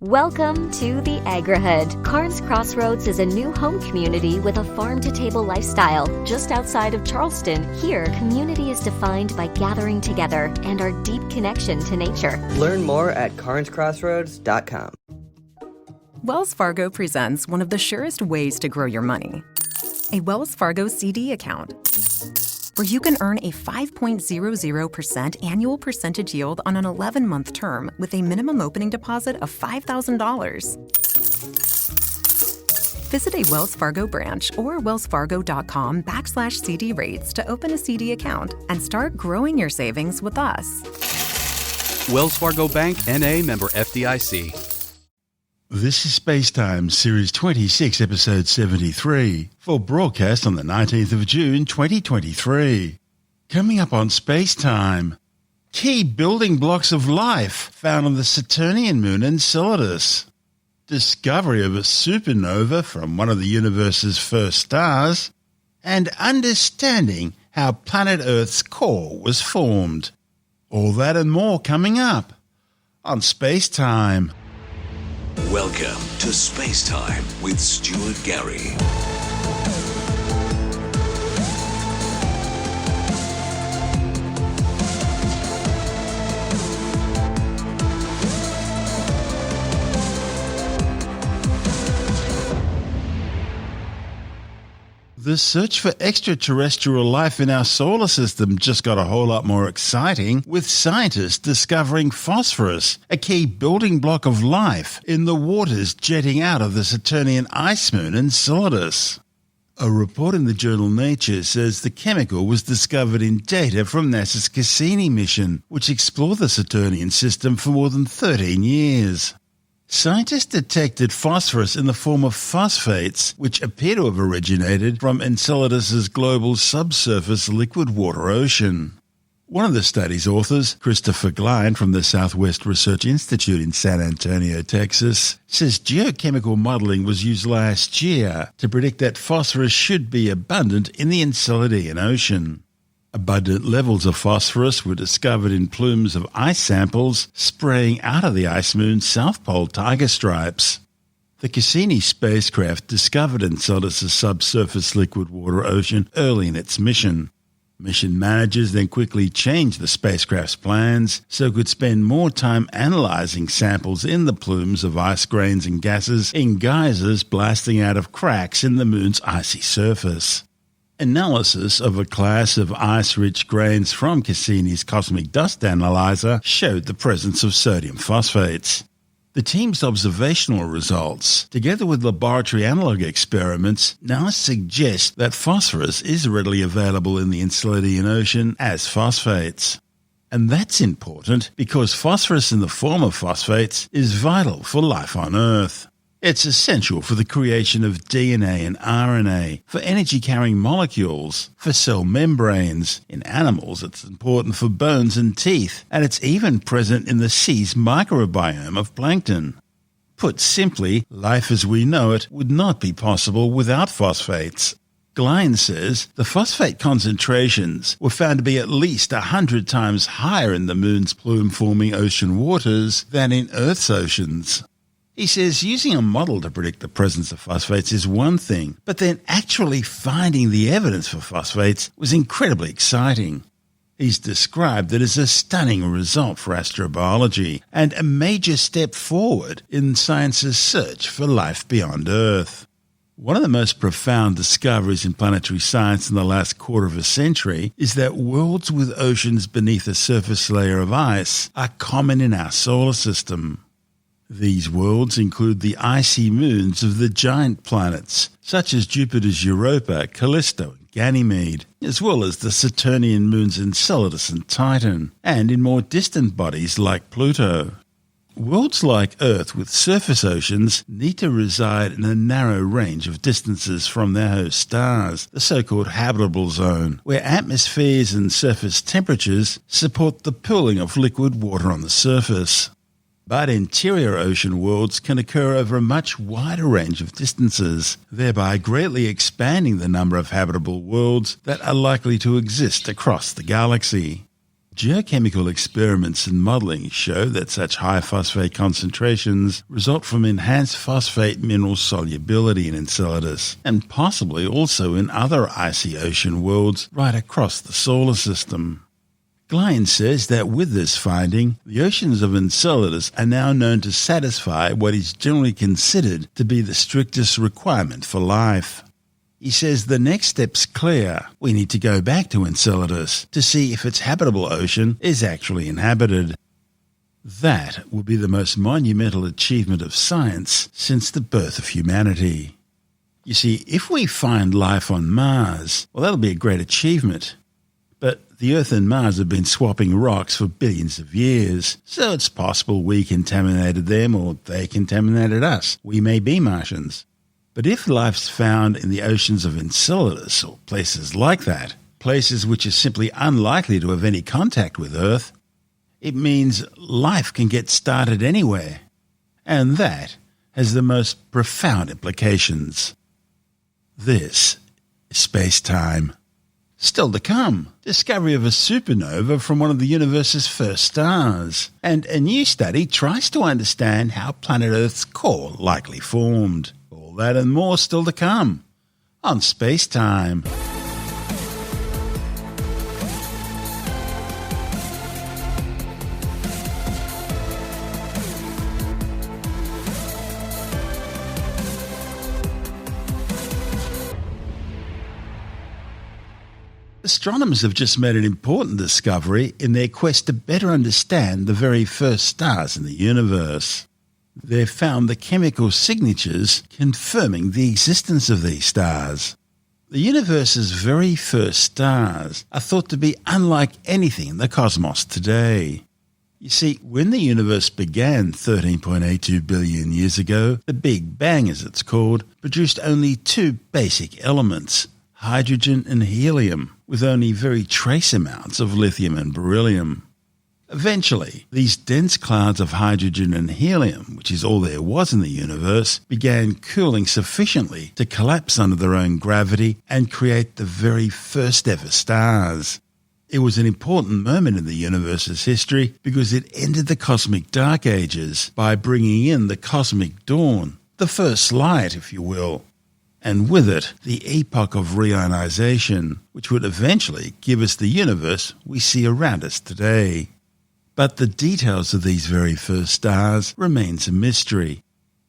Welcome to the Agrahead. Carnes Crossroads is a new home community with a farm-to-table lifestyle. Just outside of Charleston, here, community is defined by gathering together and our deep connection to nature. Learn more at carnescrossroads.com. Wells Fargo presents one of the surest ways to grow your money. A Wells Fargo CD account, where you can earn a 5.00% annual percentage yield on an 11-month term with a minimum opening deposit of $5,000. Visit a Wells Fargo branch or wellsfargo.com/CD rates to open a CD account and start growing your savings with us. Wells Fargo Bank, N.A., member FDIC. This is SpaceTime, Series 26, Episode 73, for broadcast on the 19th of June 2023. Coming up on SpaceTime, key building blocks of life found on the Saturnian moon Enceladus, discovery of a supernova from one of the universe's first stars, and understanding how planet Earth's core was formed. All that and more coming up on SpaceTime. Welcome to SpaceTime with Stuart Gary. The search for extraterrestrial life in our solar system just got a whole lot more exciting, with scientists discovering phosphorus, a key building block of life, in the waters jetting out of the Saturnian ice moon Enceladus. A report in the journal Nature says the chemical was discovered in data from NASA's Cassini mission, which explored the Saturnian system for more than 13 years. Scientists detected phosphorus in the form of phosphates, which appear to have originated from Enceladus's global subsurface liquid water ocean. One of the study's authors, Christopher Glein from the Southwest Research Institute in San Antonio, Texas, says geochemical modeling was used last year to predict that phosphorus should be abundant in the Enceladian Ocean. Abundant levels of phosphorus were discovered in plumes of ice samples spraying out of the ice moon's South Pole tiger stripes. The Cassini spacecraft discovered Enceladus's subsurface liquid water ocean early in its mission. Mission managers then quickly changed the spacecraft's plans so it could spend more time analyzing samples in the plumes of ice grains and gases in geysers blasting out of cracks in the moon's icy surface. Analysis of a class of ice-rich grains from Cassini's cosmic dust analyzer showed the presence of sodium phosphates. The team's observational results, together with laboratory analog experiments, now suggest that phosphorus is readily available in the Enceladian Ocean as phosphates. And that's important because phosphorus in the form of phosphates is vital for life on Earth. It's essential for the creation of DNA and RNA, for energy-carrying molecules, for cell membranes. In animals, it's important for bones and teeth, and it's even present in the sea's microbiome of plankton. Put simply, life as we know it would not be possible without phosphates. Glein says the phosphate concentrations were found to be at least 100 times higher in the moon's plume-forming ocean waters than in Earth's oceans. He says using a model to predict the presence of phosphates is one thing, but then actually finding the evidence for phosphates was incredibly exciting. He's described it as a stunning result for astrobiology and a major step forward in science's search for life beyond Earth. One of the most profound discoveries in planetary science in the last quarter of a century is that worlds with oceans beneath a surface layer of ice are common in our solar system. These worlds include the icy moons of the giant planets, such as Jupiter's Europa, Callisto, and Ganymede, as well as the Saturnian moons Enceladus and Titan, and in more distant bodies like Pluto. Worlds like Earth with surface oceans need to reside in a narrow range of distances from their host stars, the so-called habitable zone, where atmospheres and surface temperatures support the pooling of liquid water on the surface. But interior ocean worlds can occur over a much wider range of distances, thereby greatly expanding the number of habitable worlds that are likely to exist across the galaxy. Geochemical experiments and modelling show that such high phosphate concentrations result from enhanced phosphate mineral solubility in Enceladus, and possibly also in other icy ocean worlds right across the solar system. Glein says that with this finding, the oceans of Enceladus are now known to satisfy what is generally considered to be the strictest requirement for life. He says the next step's clear. We need to go back to Enceladus to see if its habitable ocean is actually inhabited. That will be the most monumental achievement of science since the birth of humanity. You see, if we find life on Mars, well, that'll be a great achievement. But the Earth and Mars have been swapping rocks for billions of years, so it's possible we contaminated them or they contaminated us. We may be Martians. But if life's found in the oceans of Enceladus or places like that, places which are simply unlikely to have any contact with Earth, it means life can get started anywhere. And that has the most profound implications. This is SpaceTime. Still to come, discovery of a supernova from one of the universe's first stars. And a new study tries to understand how planet Earth's core likely formed. All that and more still to come on SpaceTime. Astronomers have just made an important discovery in their quest to better understand the very first stars in the universe. They've found the chemical signatures confirming the existence of these stars. The universe's very first stars are thought to be unlike anything in the cosmos today. You see, when the universe began 13.82 billion years ago, the Big Bang, as it's called, produced only two basic elements, hydrogen and helium, with only very trace amounts of lithium and beryllium. Eventually, these dense clouds of hydrogen and helium, which is all there was in the universe, began cooling sufficiently to collapse under their own gravity and create the very first ever stars. It was an important moment in the universe's history because it ended the cosmic dark ages by bringing in the cosmic dawn, the first light, if you will, and with it the epoch of reionization, which would eventually give us the universe we see around us today. But the details of these very first stars remains a mystery.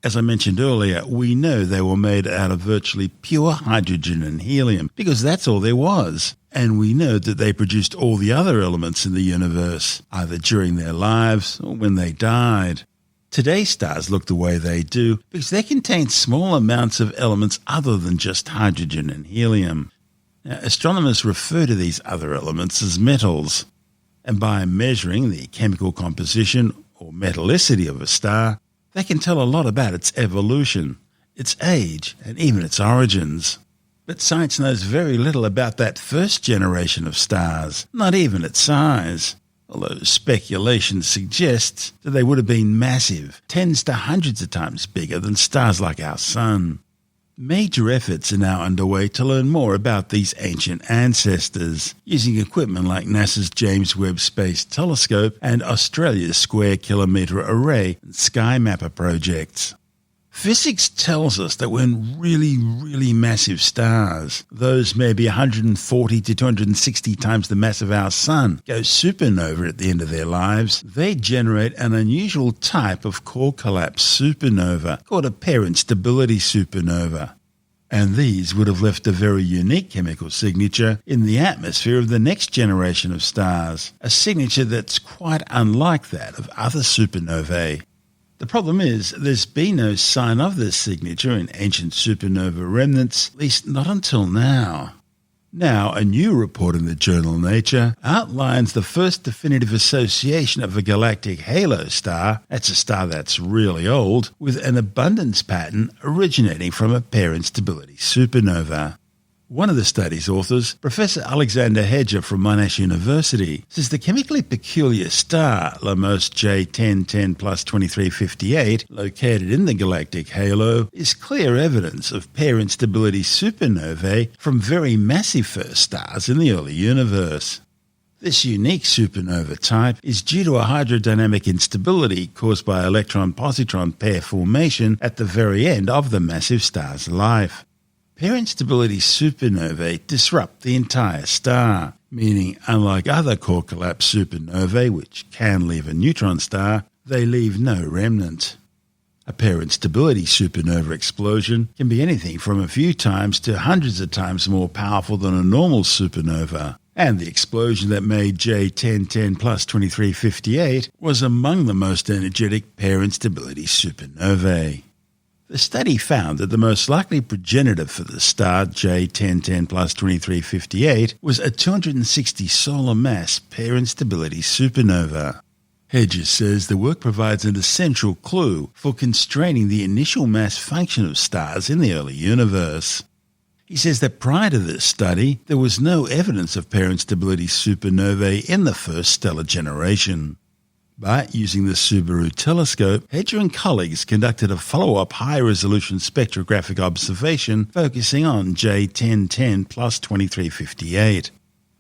As I mentioned earlier, we know they were made out of virtually pure hydrogen and helium because that's all there was. And we know that they produced all the other elements in the universe, either during their lives or when they died. Today's stars look the way they do because they contain small amounts of elements other than just hydrogen and helium. Now, astronomers refer to these other elements as metals, and by measuring the chemical composition or metallicity of a star, they can tell a lot about its evolution, its age, and even its origins. But science knows very little about that first generation of stars, not even its size. Although speculation suggests that they would have been massive, tens to hundreds of times bigger than stars like our Sun. Major efforts are now underway to learn more about these ancient ancestors, using equipment like NASA's James Webb Space Telescope and Australia's Square Kilometre Array and Sky Mapper projects. Physics tells us that when really, really massive stars, those maybe 140 to 260 times the mass of our Sun, go supernova at the end of their lives, they generate an unusual type of core collapse supernova called a parent stability supernova. And these would have left a very unique chemical signature in the atmosphere of the next generation of stars, a signature that's quite unlike that of other supernovae. The problem is, there's been no sign of this signature in ancient supernova remnants, at least not until now. Now, a new report in the journal Nature outlines the first definitive association of a galactic halo star, that's a star that's really old, with an abundance pattern originating from a parent stability supernova. One of the study's authors, Professor Alexander Hedger from Monash University, says the chemically peculiar star, Lamos J1010 plus 2358, located in the galactic halo, is clear evidence of parent stability supernovae from very massive first stars in the early universe. This unique supernova type is due to a hydrodynamic instability caused by electron-positron pair formation at the very end of the massive star's life. Pair instability supernovae disrupt the entire star, meaning unlike other core collapse supernovae, which can leave a neutron star, they leave no remnant. A pair instability supernova explosion can be anything from a few times to hundreds of times more powerful than a normal supernova, and the explosion that made J1010 plus 2358 was among the most energetic pair instability supernovae. The study found that the most likely progenitor for the star J1010 plus 2358 was a 260 solar mass pair instability supernova. Hedges says the work provides an essential clue for constraining the initial mass function of stars in the early universe. He says that prior to this study, there was no evidence of pair instability supernovae in the first stellar generation. But using the Subaru telescope, Hedger and colleagues conducted a follow-up high-resolution spectrographic observation focusing on J1010 plus 2358.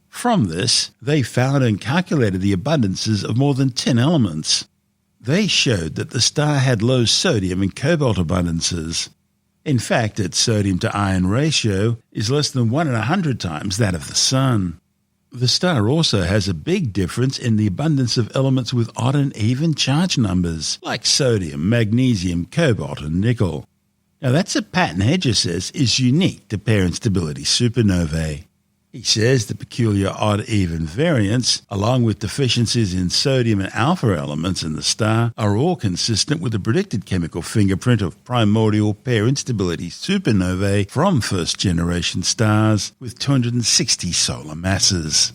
From this, they found and calculated the abundances of more than 10 elements. They showed that the star had low sodium and cobalt abundances. In fact, its sodium to iron ratio is less than 1 in 100 times that of the Sun. The star also has a big difference in the abundance of elements with odd and even charge numbers, like sodium, magnesium, cobalt, and nickel. Now that's a pattern Hedger says is unique to pair instability supernovae. He says the peculiar odd-even variants, along with deficiencies in sodium and alpha elements in the star, are all consistent with the predicted chemical fingerprint of primordial pair instability supernovae from first-generation stars with 260 solar masses.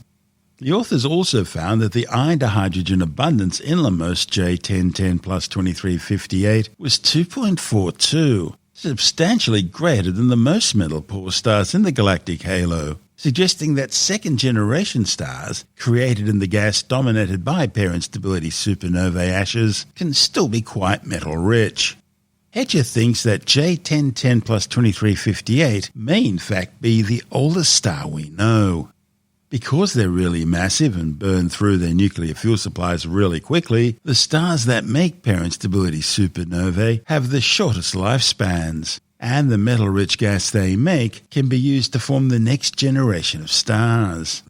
The authors also found that the iron-to-hydrogen abundance in Lamos J1010 plus 2358 was 2.42, substantially greater than the most metal-poor stars in the galactic halo, suggesting that second-generation stars created in the gas dominated by pair instability supernovae ashes can still be quite metal-rich. Hedger thinks that J1010 plus 2358 may in fact be the oldest star we know. Because they're really massive and burn through their nuclear fuel supplies really quickly, the stars that make pair instability supernovae have the shortest lifespans, and the metal-rich gas they make can be used to form the next generation of stars.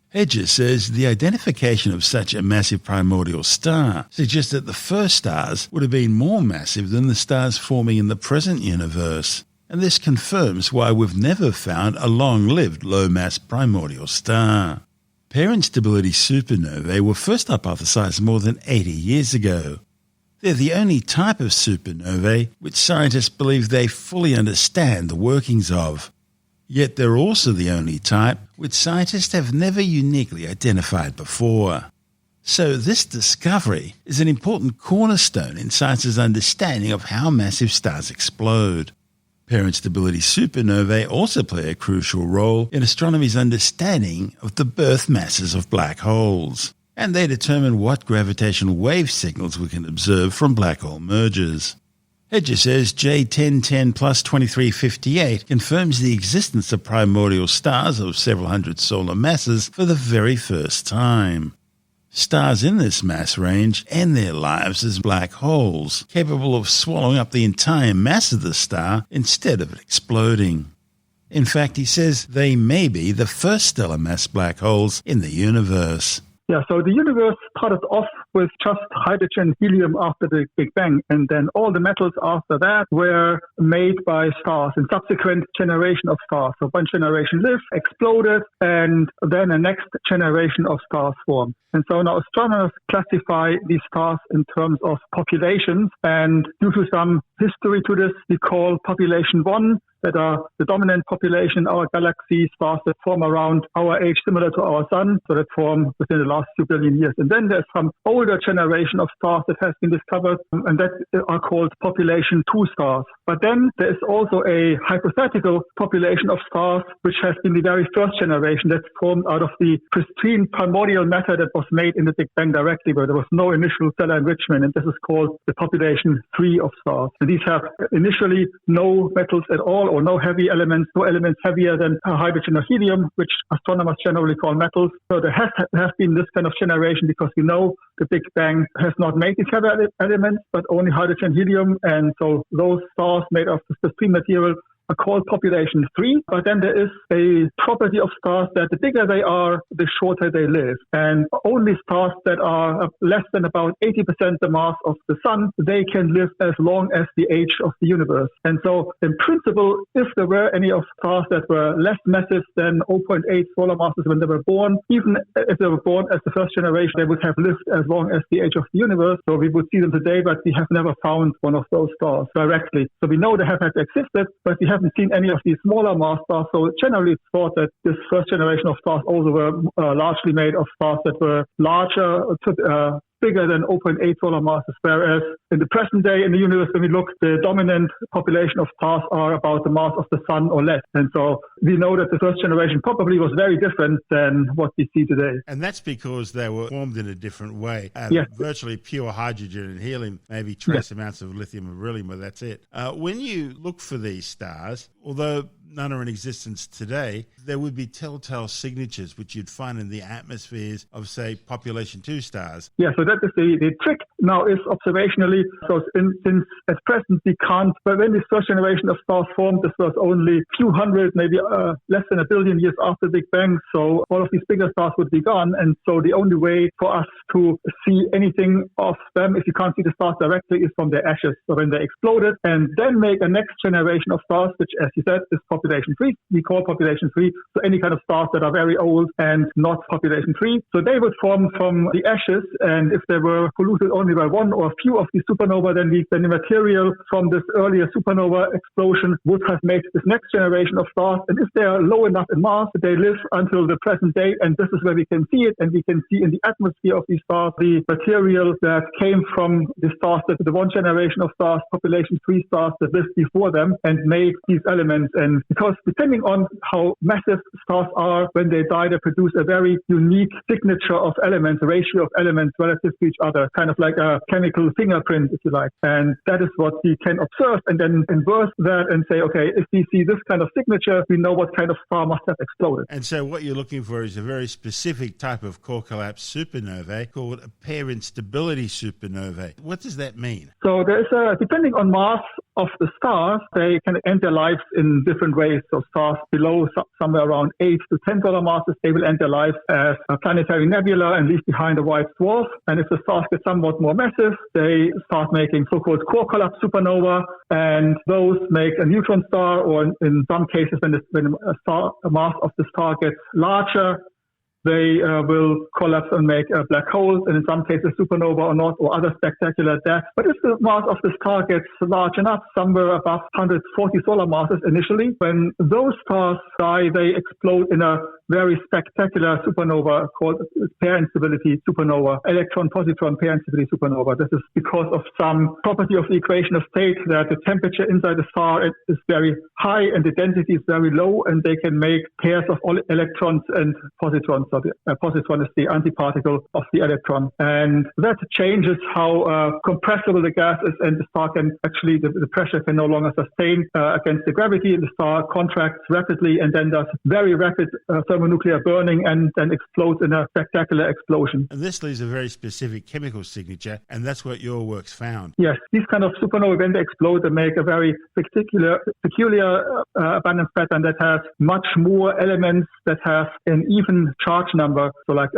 Hedger says the identification of such a massive primordial star suggests that the first stars would have been more massive than the stars forming in the present universe, and this confirms why we've never found a long-lived low-mass primordial star. Pair instability supernovae were first hypothesized more than 80 years ago. They're the only type of supernovae which scientists believe they fully understand the workings of. Yet they're also the only type which scientists have never uniquely identified before. So this discovery is an important cornerstone in science's understanding of how massive stars explode. Pair instability supernovae also play a crucial role in astronomy's understanding of the birth masses of black holes, and they determine what gravitational wave signals we can observe from black hole mergers. Hedger says J1010 plus 2358 confirms the existence of primordial stars of several hundred solar masses for the very first time. Stars in this mass range end their lives as black holes, capable of swallowing up the entire mass of the star instead of it exploding. In fact, he says they may be the first stellar mass black holes in the universe. Yeah, so the universe started off with just hydrogen, helium after the Big Bang, and then all the metals after that were made by stars and subsequent generation of stars. So one generation lived, exploded, and then a next generation of stars formed. And so now astronomers classify these stars in terms of populations, and due to some history to this, we call population 1, that are the dominant population in our galaxy, stars that form around our age, similar to our sun, so that form within the last few billion years. And then there's some older generation of stars that has been discovered, and that are called population 2 stars. But then there is also a hypothetical population of stars which has been the very first generation that's formed out of the pristine primordial matter that was made in the Big Bang directly, where there was no initial stellar enrichment, and this is called the population 3 of stars. And these have initially no metals at all, or no heavy elements, no elements heavier than hydrogen or helium, which astronomers generally call metals. So there has been this kind of generation because we know the Big Bang has not made these heavy elements, but only hydrogen and helium. And so those stars made of the pristine material are called population 3, but then there is a property of stars that the bigger they are, the shorter they live. And only stars that are less than about 80% the mass of the sun, they can live as long as the age of the universe. And so in principle, if there were any of stars that were less massive than 0.8 solar masses when they were born, even if they were born as the first generation, they would have lived as long as the age of the universe. So we would see them today, but we have never found one of those stars directly. So we know they have existed, but we haven't seen any of these smaller mass stars. So generally it's thought that this first generation of stars also were largely made of stars that were larger, bigger than 0.8 solar masses, whereas in the present day in the universe, when we look, the dominant population of stars are about the mass of the sun or less. And so we know that the first generation probably was very different than what we see today. And that's because they were formed in a different way. Yes. Virtually pure hydrogen and helium, maybe trace amounts of lithium and beryllium, but that's it. When you look for these stars, although none are in existence today, there would be telltale signatures which you'd find in the atmospheres of, say, population 2 stars. Yeah, so that is the trick now is observationally. So since at present we can't, but when this first generation of stars formed, this was only a few hundred, maybe less than a billion years after the Big Bang. So all of these bigger stars would be gone. And so the only way for us to see anything of them, if you can't see the stars directly, is from their ashes. So when they exploded, and then make a next generation of stars, which, as you said, is population 3. We call population 3. So any kind of stars that are very old and not population 3. So they would form from the ashes, and if they were polluted only by one or a few of these supernova, then the material from this earlier supernova explosion would have made this next generation of stars. And if they are low enough in mass, they live until the present day, and this is where we can see it, and we can see in the atmosphere of these stars the material that came from the stars, that the one generation of stars, population 3 stars that lived before them, and made these elements. And because depending on how massive stars are, when they die, they produce a very unique signature of elements, a ratio of elements relative to each other, kind of like a chemical fingerprint, if you like. And that is what we can observe, and then inverse that and say, okay, if we see this kind of signature, we know what kind of star must have exploded. And so what you're looking for is a very specific type of core collapse supernovae called a pair instability supernovae. What does that mean? So there is depending on mass of the stars, they can end their lives in different ways. So stars below somewhere around 8 to 10 solar masses, they will end their lives as a planetary nebula and leave behind a white dwarf. And if the stars get somewhat more massive, they start making so-called core collapse supernova, and those make a neutron star, or in some cases when a mass of the star gets larger, they will collapse and make black holes, and in some cases supernova or not, or other spectacular deaths. But if the mass of the star gets large enough, somewhere above 140 solar masses initially, when those stars die, they explode in a very spectacular supernova called pair instability supernova, electron-positron pair instability supernova. This is because of some property of the equation of state that the temperature inside the star is very high and the density is very low, and they can make pairs of electrons and positrons. So the positron is the antiparticle of the electron. And that changes how compressible the gas is, and the star can actually, the pressure can no longer sustain against the gravity, and the star contracts rapidly and then does very rapid thermonuclear burning and then explodes in a spectacular explosion. And this leaves a very specific chemical signature, and that's what your work's found. Yes, these kind of supernovae, when they explode, they make a very peculiar abundance pattern that has much more elements that have an even charge number, so like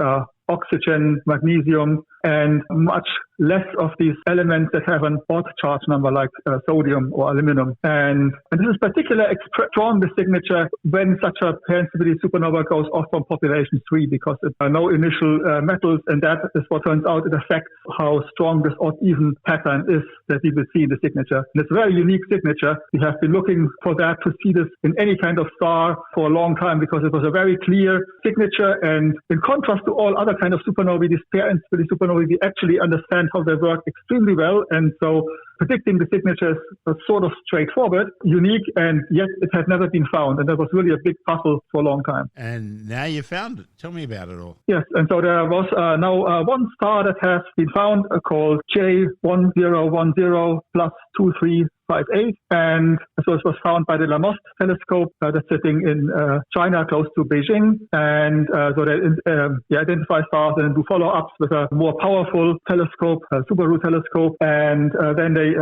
oxygen, magnesium, and much less of these elements that have an odd charge number like sodium or aluminum. And this is particularly strong, the signature, when such a pair instability supernova goes off from population 3, because there are no initial metals, and that is what turns out it affects how strong this odd even pattern is that we will see in the signature. And it's a very unique signature. We have been looking for that, to see this in any kind of star for a long time, because it was a very clear signature. And in contrast to all other kind of supernovae, these pair instability supernovae, we actually understand how they work extremely well. And so predicting the signatures was sort of straightforward, unique, and yet it had never been found. And that was really a big puzzle for a long time. And now you found it. Tell me about it all. Yes, and so there was now one star that has been found called J1010 plus 2358, and so it was found by the Lamoste telescope that's sitting in China, close to Beijing, and so they identify stars and do follow-ups with a more powerful telescope, Subaru telescope, and then they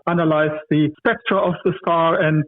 analyze the spectra of the star and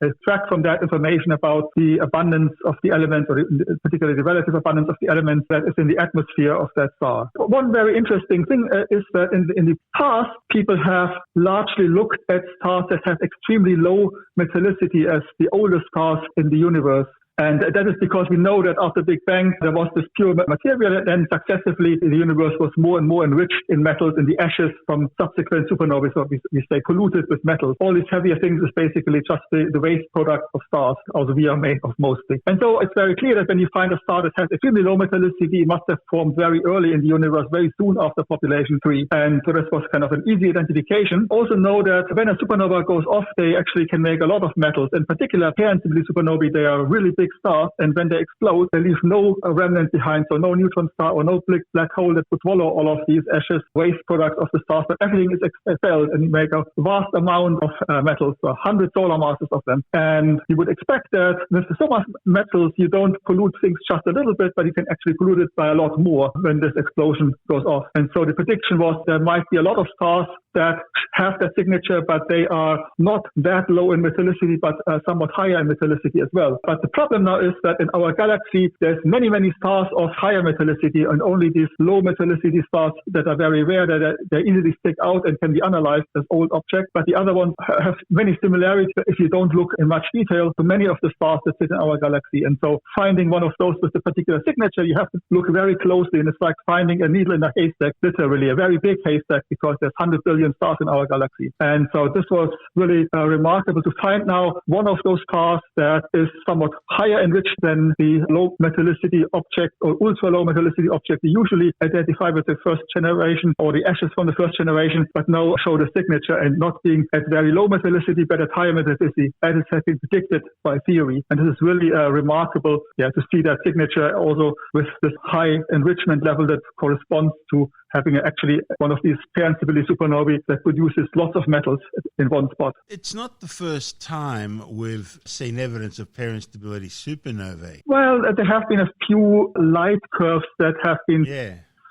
extract from that information about the abundance of the elements, or particularly the relative abundance of the elements that is in the atmosphere of that star. One very interesting thing is that in the past, people have largely looked at stars that have extremely low metallicity as the oldest stars in the universe. And that is because we know that after Big Bang, there was this pure material, and then successively the universe was more and more enriched in metals in the ashes from subsequent supernovae, so we say polluted with metals. All these heavier things is basically just the waste product of stars, also we are made of mostly. And so it's very clear that when you find a star that has extremely low metallicity, it must have formed very early in the universe, very soon after population 3. And so this was kind of an easy identification. Also know that when a supernova goes off, they actually can make a lot of metals. In particular, parent-sibling supernovae, they are really big stars, and when they explode, they leave no remnant behind, so no neutron star or no black hole that would swallow all of these ashes, waste products of the stars, but everything is expelled, and you make a vast amount of metals, so 100 solar masses of them. And you would expect that with so much metals, you don't pollute things just a little bit, but you can actually pollute it by a lot more when this explosion goes off. And so the prediction was there might be a lot of stars that have that signature, but they are not that low in metallicity, but somewhat higher in metallicity as well. But the problem now is that in our galaxy, there's many, many stars of higher metallicity, and only these low metallicity stars that are very rare, that they easily stick out and can be analyzed as old objects. But the other ones have many similarities if you don't look in much detail to many of the stars that sit in our galaxy. And so finding one of those with a particular signature, you have to look very closely, and it's like finding a needle in a haystack, literally a very big haystack, because there's 100 billion stars in our galaxy. And so this was really remarkable to find now one of those stars that is somewhat higher enriched than the low metallicity object or ultra low metallicity object we usually identify with the first generation or the ashes from the first generation, but now show the signature and not being at very low metallicity but at higher metallicity, as it has been predicted by theory. And this is really remarkable to see that signature also with this high enrichment level that corresponds to having actually one of these parent-sibling supernovae that produces lots of metals in one spot. It's not the first time we've seen evidence of parent-stability supernovae. Well, there have been a few light curves that have been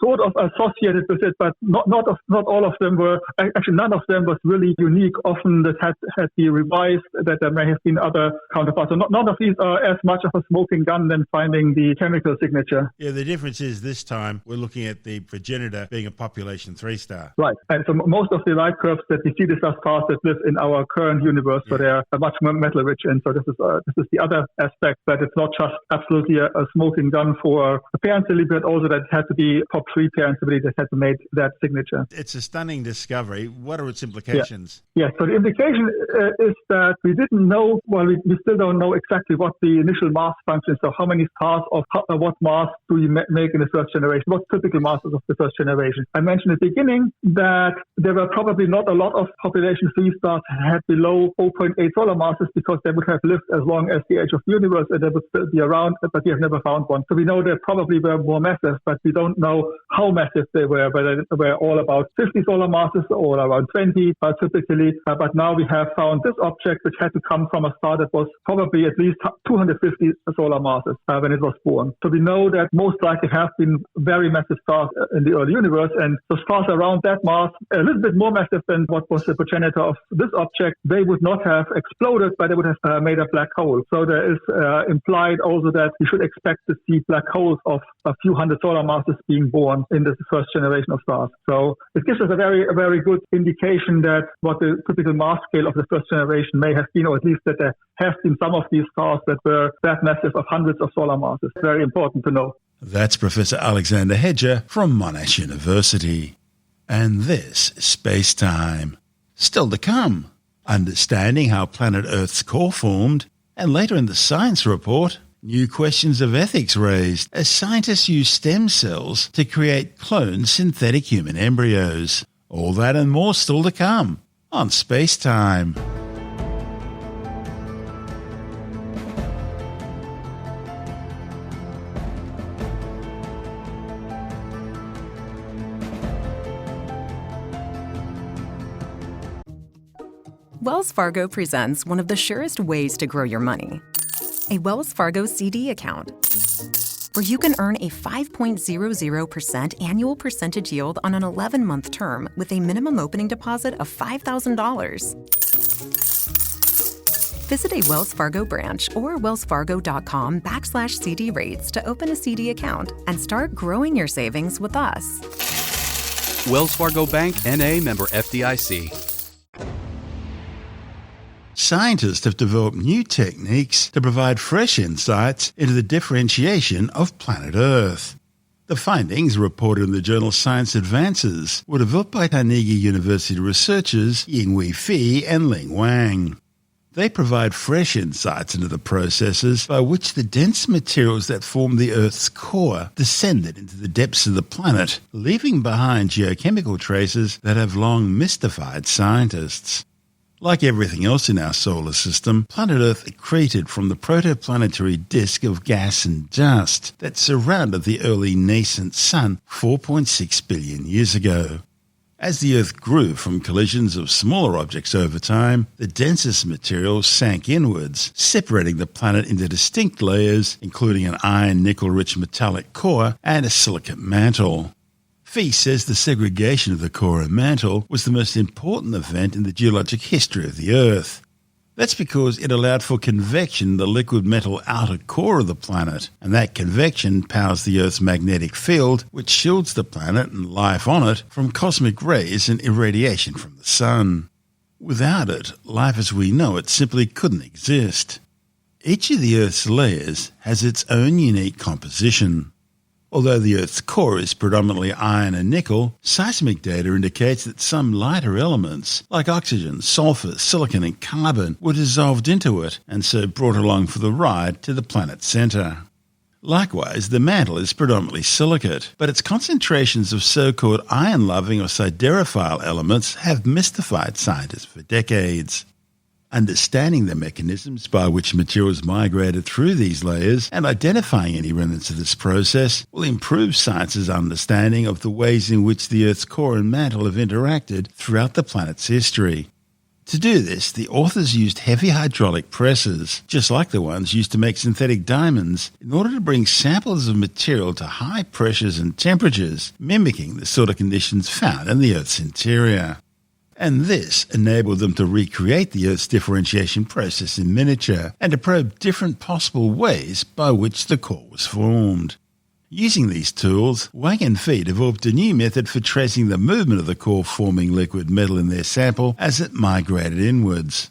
sort of associated with it, but not all of them were, actually none of them was really unique. Often that had been revised, that there may have been other counterparts. So none of these are as much of a smoking gun than finding the chemical signature. Yeah, the difference is this time we're looking at the progenitor being a population 3 star. Right, and so most of the light curves that we see, these are stars that live in our current universe, so they are much more metal rich, and so this is the other aspect, that it's not just absolutely a smoking gun for a parent-sibling, but also that it had to be top 3 parent-sibling that had to make that signature. It's a stunning discovery. What are its implications? Yeah, so the implication is that we didn't know, we still don't know exactly what the initial mass function is. So how many stars of what mass do you make in the first generation? What's typical masses of the first generation? I mentioned at the beginning that there were probably not a lot of population 3 stars had below 0.8 solar masses, because they would have lived as long as the age of the universe and they would still be around, but we have never found one. So we know they probably were more massive, but we don't know how massive they were, whether they were all about 50 solar masses or around 20 typically. But now we have found this object which had to come from a star that was probably at least 250 solar masses when it was born. So we know that most likely have been very massive stars in the early universe, and the stars around that mass, a little bit more massive than what was the progenitor of this object, they would not have exploded, but they would have made a black hole. So there is implied also that we should expect to see black holes of a few hundred solar masses being born in this first generation of stars. So it gives us a very good indication that what the typical mass scale of the first generation may have been, or at least that there have been some of these stars that were that massive of hundreds of solar masses. Very important to know. That's Professor Alexander Hedger from Monash University. And this is Space Time. Still to come, understanding how planet Earth's core formed, and later in the science report, new questions of ethics raised as scientists use stem cells to create cloned synthetic human embryos. All that and more still to come. on SpaceTime. Wells Fargo presents one of the surest ways to grow your money. A Wells Fargo CD account, where you can earn a 5.00% annual percentage yield on an 11-month term with a minimum opening deposit of $5,000. Visit a Wells Fargo branch or wellsfargo.com/CD rates to open a CD account and start growing your savings with us. Wells Fargo Bank, N.A., member FDIC. Scientists have developed new techniques to provide fresh insights into the differentiation of planet Earth. The findings, reported in the journal Science Advances, were developed by Carnegie University researchers Yinghui Fi and Ling Wang. They provide fresh insights into the processes by which the dense materials that form the Earth's core descended into the depths of the planet, leaving behind geochemical traces that have long mystified scientists. Like everything else in our solar system, planet Earth accreted from the protoplanetary disk of gas and dust that surrounded the early nascent Sun 4.6 billion years ago. As the Earth grew from collisions of smaller objects over time, the densest materials sank inwards, separating the planet into distinct layers, including an iron-nickel-rich metallic core and a silicate mantle. Fee says the segregation of the core and mantle was the most important event in the geologic history of the Earth. That's because it allowed for convection in the liquid metal outer core of the planet, and that convection powers the Earth's magnetic field, which shields the planet and life on it from cosmic rays and irradiation from the Sun. Without it, life as we know it simply couldn't exist. Each of the Earth's layers has its own unique composition. Although the Earth's core is predominantly iron and nickel, seismic data indicates that some lighter elements, like oxygen, sulfur, silicon and carbon, were dissolved into it and so brought along for the ride to the planet's centre. Likewise, the mantle is predominantly silicate, but its concentrations of so-called iron-loving or siderophile elements have mystified scientists for decades. Understanding the mechanisms by which materials migrated through these layers and identifying any remnants of this process will improve science's understanding of the ways in which the Earth's core and mantle have interacted throughout the planet's history. To do this, the authors used heavy hydraulic presses, just like the ones used to make synthetic diamonds, in order to bring samples of material to high pressures and temperatures, mimicking the sort of conditions found in the Earth's interior. And this enabled them to recreate the Earth's differentiation process in miniature and to probe different possible ways by which the core was formed. Using these tools, Wang and Fee developed a new method for tracing the movement of the core-forming liquid metal in their sample as it migrated inwards.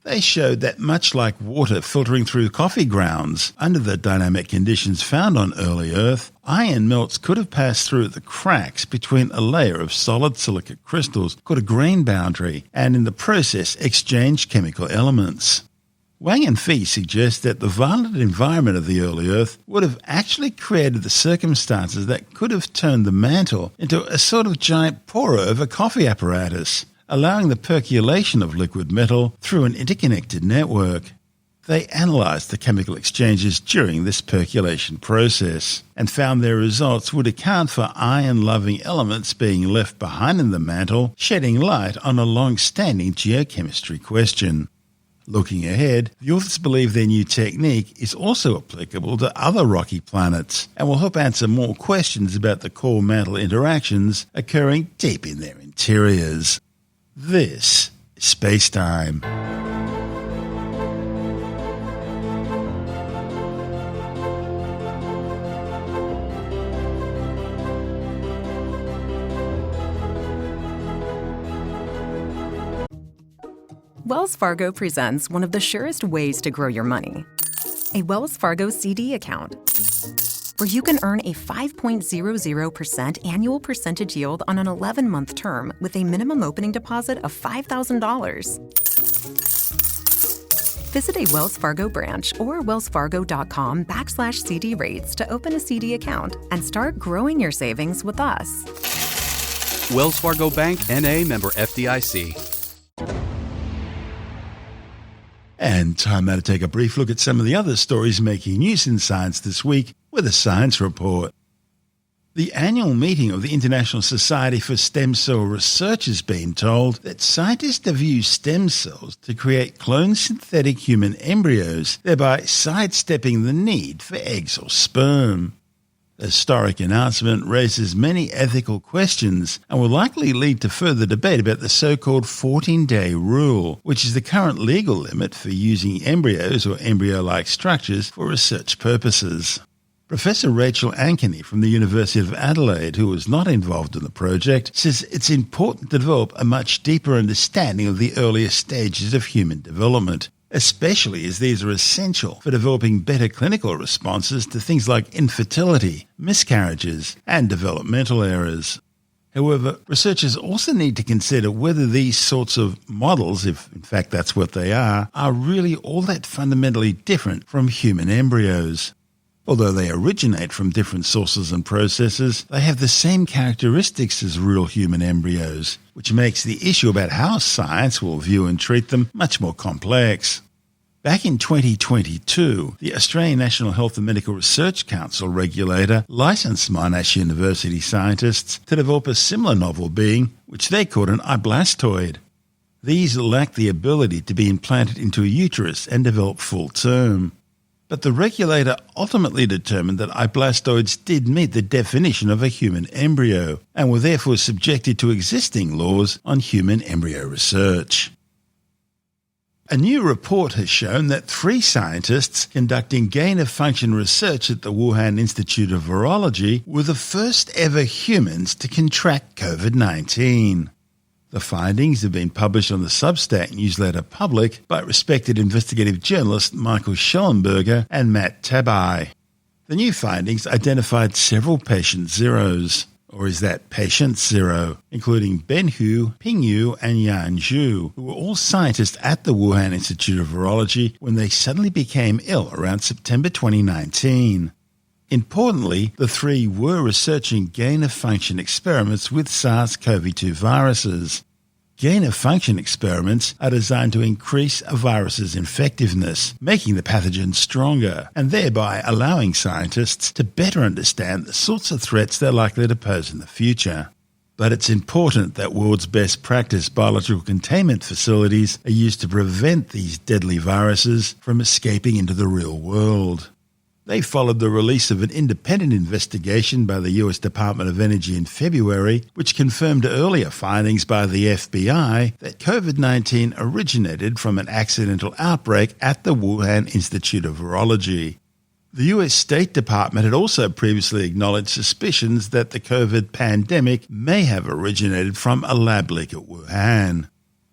They showed that much like water filtering through coffee grounds, under the dynamic conditions found on early Earth, iron melts could have passed through the cracks between a layer of solid silicate crystals called a grain boundary, and in the process exchanged chemical elements. Wang and Fee suggest that the violent environment of the early Earth would have actually created the circumstances that could have turned the mantle into a sort of giant pour-over coffee apparatus, allowing the percolation of liquid metal through an interconnected network. They analysed the chemical exchanges during this percolation process and found their results would account for iron-loving elements being left behind in the mantle, shedding light on a long-standing geochemistry question. Looking ahead, the authors believe their new technique is also applicable to other rocky planets and will help answer more questions about the core-mantle interactions occurring deep in their interiors. This is SpaceTime. Wells Fargo presents one of the surest ways to grow your money. A Wells Fargo CD account, where you can earn a 5.00% annual percentage yield on an 11-month term with a minimum opening deposit of $5,000. Visit a Wells Fargo branch or wellsfargo.com/CD rates to open a CD account and start growing your savings with us. Wells Fargo Bank, N.A., member FDIC. And time now to take a brief look at some of the other stories making news in science this week with a science report. The annual meeting of the International Society for Stem Cell Research has been told that scientists have used stem cells to create cloned synthetic human embryos, thereby sidestepping the need for eggs or sperm. The historic announcement raises many ethical questions and will likely lead to further debate about the so-called 14-day rule, which is the current legal limit for using embryos or embryo-like structures for research purposes. Professor Rachel Ankeny from the University of Adelaide, who was not involved in the project, says it's important to develop a much deeper understanding of the earlier stages of human development, especially as these are essential for developing better clinical responses to things like infertility, miscarriages, and developmental errors. However, researchers also need to consider whether these sorts of models, if in fact that's what they are really all that fundamentally different from human embryos. Although they originate from different sources and processes, they have the same characteristics as real human embryos, which makes the issue about how science will view and treat them much more complex. Back in 2022, the Australian National Health and Medical Research Council regulator licensed Monash University scientists to develop a similar novel being, which they called an iblastoid. These lack the ability to be implanted into a uterus and develop full term. But the regulator ultimately determined that iblastoids did meet the definition of a human embryo and were therefore subjected to existing laws on human embryo research. A new report has shown that 3 scientists conducting gain-of-function research at the Wuhan Institute of Virology were the first ever humans to contract COVID-19. The findings have been published on the Substack newsletter Public by respected investigative journalist Michael Schellenberger and Matt Tabai. The new findings identified several patient zeros, or is that patient zero, including Ben Hu, Ping Yu, and Yan Zhu, who were all scientists at the Wuhan Institute of Virology when they suddenly became ill around September 2019. Importantly, the 3 were researching gain-of-function experiments with SARS-CoV-2 viruses. Gain-of-function experiments are designed to increase a virus's infectiveness, making the pathogen stronger, and thereby allowing scientists to better understand the sorts of threats they're likely to pose in the future. But it's important that world's best practice biological containment facilities are used to prevent these deadly viruses from escaping into the real world. They followed the release of an independent investigation by the US Department of Energy in February, which confirmed earlier findings by the FBI that COVID-19 originated from an accidental outbreak at the Wuhan Institute of Virology. The US State Department had also previously acknowledged suspicions that the COVID pandemic may have originated from a lab leak at Wuhan.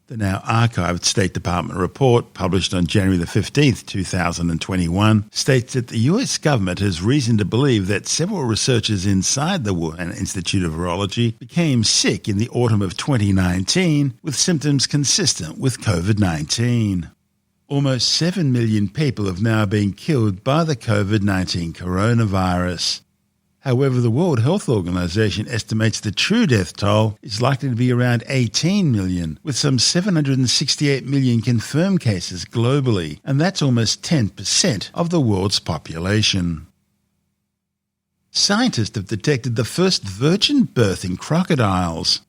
The now archived State Department report, published on January 15, 2021, states that the US government has reason to believe that several researchers inside the Wuhan Institute of Virology became sick in the autumn of 2019 with symptoms consistent with COVID-19. Almost 7 million people have now been killed by the COVID-19 coronavirus. However, the World Health Organization estimates the true death toll is likely to be around 18 million, with some 768 million confirmed cases globally, and that's almost 10% of the world's population. Scientists have detected the first virgin birth in crocodiles.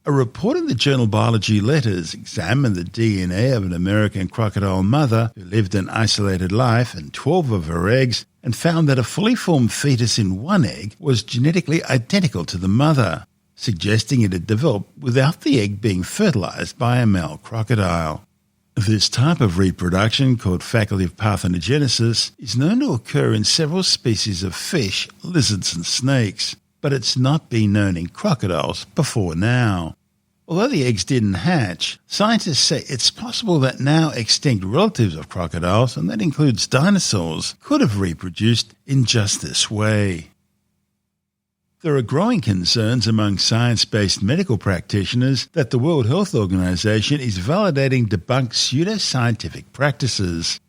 A report in the journal Biology Letters examined the DNA of an American crocodile mother who lived an isolated life and 12 of her eggs, and found that a fully formed fetus in one egg was genetically identical to the mother, suggesting it had developed without the egg being fertilized by a male crocodile. This type of reproduction, called facultative parthenogenesis, is known to occur in several species of fish, lizards and snakes, but it's not been known in crocodiles before now. Although the eggs didn't hatch, scientists say it's possible that now extinct relatives of crocodiles, and that includes dinosaurs, could have reproduced in just this way. There are growing concerns among science-based medical practitioners that the World Health Organization is validating debunked pseudoscientific practices.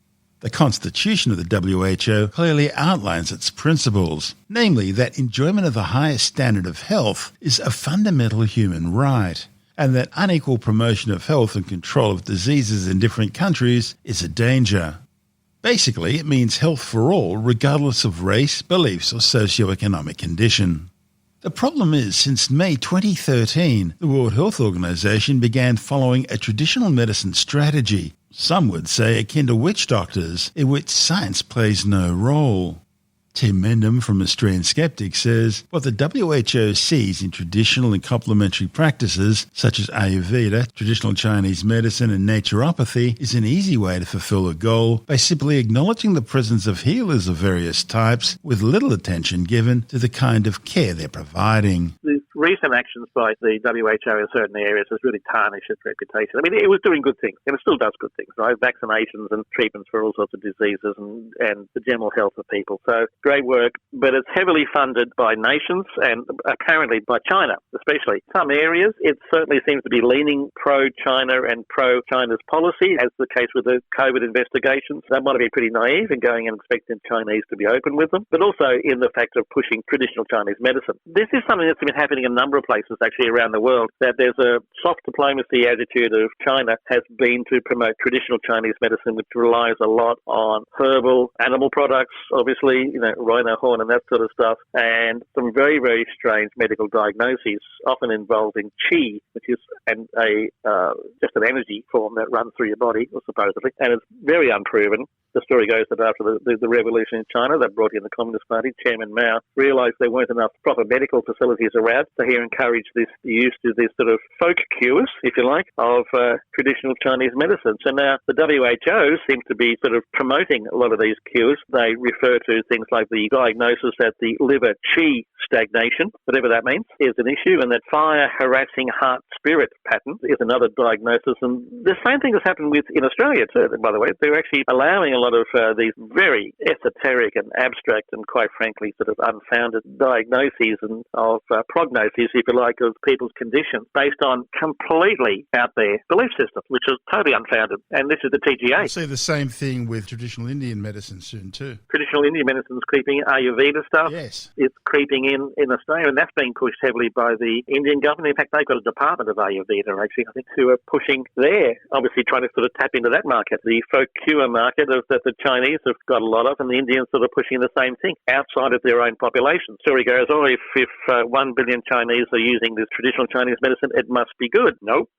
The Constitution of the WHO clearly outlines its principles, namely that enjoyment of the highest standard of health is a fundamental human right, and that unequal promotion of health and control of diseases in different countries is a danger. Basically, it means health for all, regardless of race, beliefs, or socioeconomic condition. The problem is, since May 2013, the World Health Organization began following a traditional medicine strategy, some would say akin to witch doctors, in which science plays no role. Tim Mendham from Australian Skeptics says what the WHO sees in traditional and complementary practices such as Ayurveda, traditional Chinese medicine and naturopathy is an easy way to fulfill a goal by simply acknowledging the presence of healers of various types with little attention given to the kind of care they're providing. Recent actions by the WHO in certain areas has really tarnished its reputation. I mean, it was doing good things, and it still does good things, right? Vaccinations and treatments for all sorts of diseases and the general health of people. So, great work, but it's heavily funded by nations and currently by China, especially. Some areas, it certainly seems to be leaning pro-China and pro-China's policy, as the case with the COVID investigations. They might have been pretty naive in going and expecting Chinese to be open with them, but also in the fact of pushing traditional Chinese medicine. This is something that's been happening in a number of places actually around the world, that there's a soft diplomacy attitude of China has been to promote traditional Chinese medicine, which relies a lot on herbal animal products, obviously, rhino horn and that sort of stuff, and some very, very strange medical diagnoses, often involving qi, which is just an energy form that runs through your body, supposedly, and it's very unproven. The story goes that after the revolution in China, that brought in the Communist Party, Chairman Mao realised there weren't enough proper medical facilities around, so he encouraged the use of these sort of folk cures, if you like, of traditional Chinese medicine. So now the WHO seems to be sort of promoting a lot of these cures. They refer to things like the diagnosis that the liver qi stagnation, whatever that means, is an issue, and that fire-harassing heart-spirit pattern is another diagnosis. And the same thing has happened in Australia too, by the way. They're actually allowing a lot of these very esoteric and abstract and, quite frankly, sort of unfounded diagnoses and of prognoses, if you like, of people's conditions based on completely out there belief systems, which is totally unfounded. And this is the TGA. I'll see the same thing with traditional Indian medicine soon too. Traditional Indian medicine is creeping, Ayurveda stuff. Yes. It's creeping in Australia, and that's being pushed heavily by the Indian government. In fact, they've got a department of Ayurveda, actually, I think, who are pushing there, obviously trying to sort of tap into that market, the folk cure market that the Chinese have got a lot of, and the Indians sort of pushing the same thing outside of their own population. Story goes, if 1 billion Chinese are using this traditional Chinese medicine, it must be good. Nope,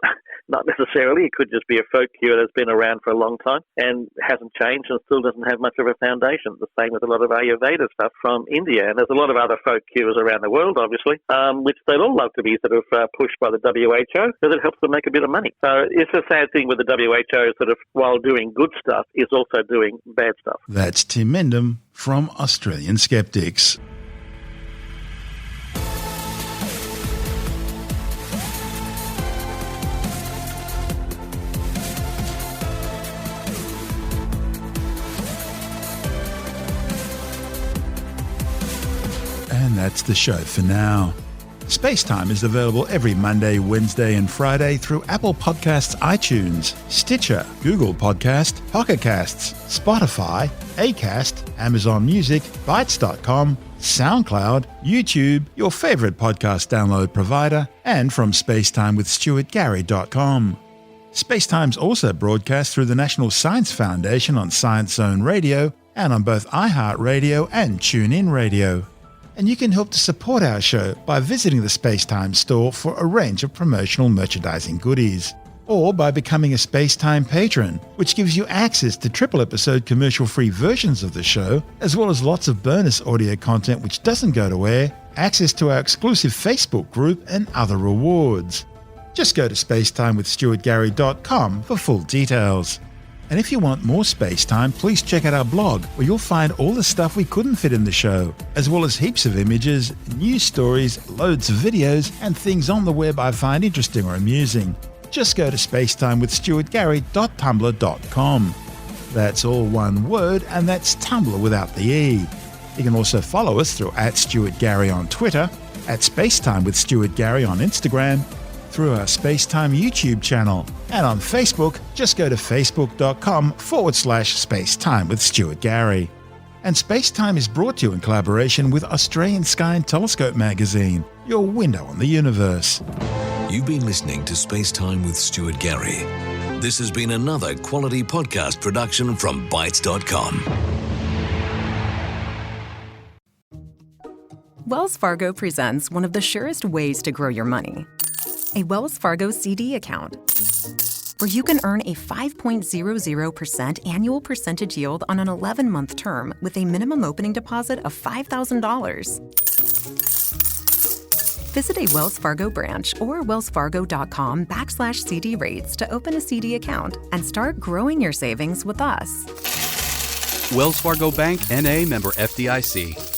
not necessarily. It could just be a folk cure that's been around for a long time and hasn't changed and still doesn't have much of a foundation. The same with a lot of Ayurveda stuff from India. And there's a lot of other folk cures around the world, obviously, which they'd all love to be sort of pushed by the WHO because it helps them make a bit of money. So it's a sad thing with the WHO sort of, while doing good stuff, is also doing bad stuff. That's Tim Mendham from Australian Skeptics. And that's the show for now. SpaceTime is available every Monday, Wednesday and Friday through Apple Podcasts, iTunes, Stitcher, Google Podcast, Pocket Casts, Spotify, Acast, Amazon Music, Bytes.com, SoundCloud, YouTube, your favourite podcast download provider, and from spacetimewithstuartgary.com. SpaceTime's also broadcast through the National Science Foundation on Science Zone Radio and on both iHeartRadio and TuneIn Radio. And you can help to support our show by visiting the SpaceTime store for a range of promotional merchandising goodies, or by becoming a SpaceTime patron, which gives you access to triple-episode commercial-free versions of the show, as well as lots of bonus audio content which doesn't go to air, access to our exclusive Facebook group, and other rewards. Just go to spacetimewithstuartgary.com for full details. And if you want more SpaceTime, please check out our blog, where you'll find all the stuff we couldn't fit in the show, as well as heaps of images, news stories, loads of videos, and things on the web I find interesting or amusing. Just go to spacetimewithstuartgary.tumblr.com. That's all one word, and that's Tumblr without the E. You can also follow us through @StuartGary on Twitter, @SpaceTimeWithStuartGary on Instagram, through our SpaceTime YouTube channel, and on Facebook, just go to facebook.com/SpaceTime with Stuart Gary. And SpaceTime is brought to you in collaboration with Australian Sky and Telescope magazine, your window on the universe. You've been listening to SpaceTime with Stuart Gary. This has been another quality podcast production from Bytes.com. Wells Fargo presents one of the surest ways to grow your money. A Wells Fargo CD account, where you can earn a 5.00% annual percentage yield on an 11-month term with a minimum opening deposit of $5,000. Visit a Wells Fargo branch or wellsfargo.com/CD rates to open a CD account and start growing your savings with us. Wells Fargo Bank, N.A., member FDIC.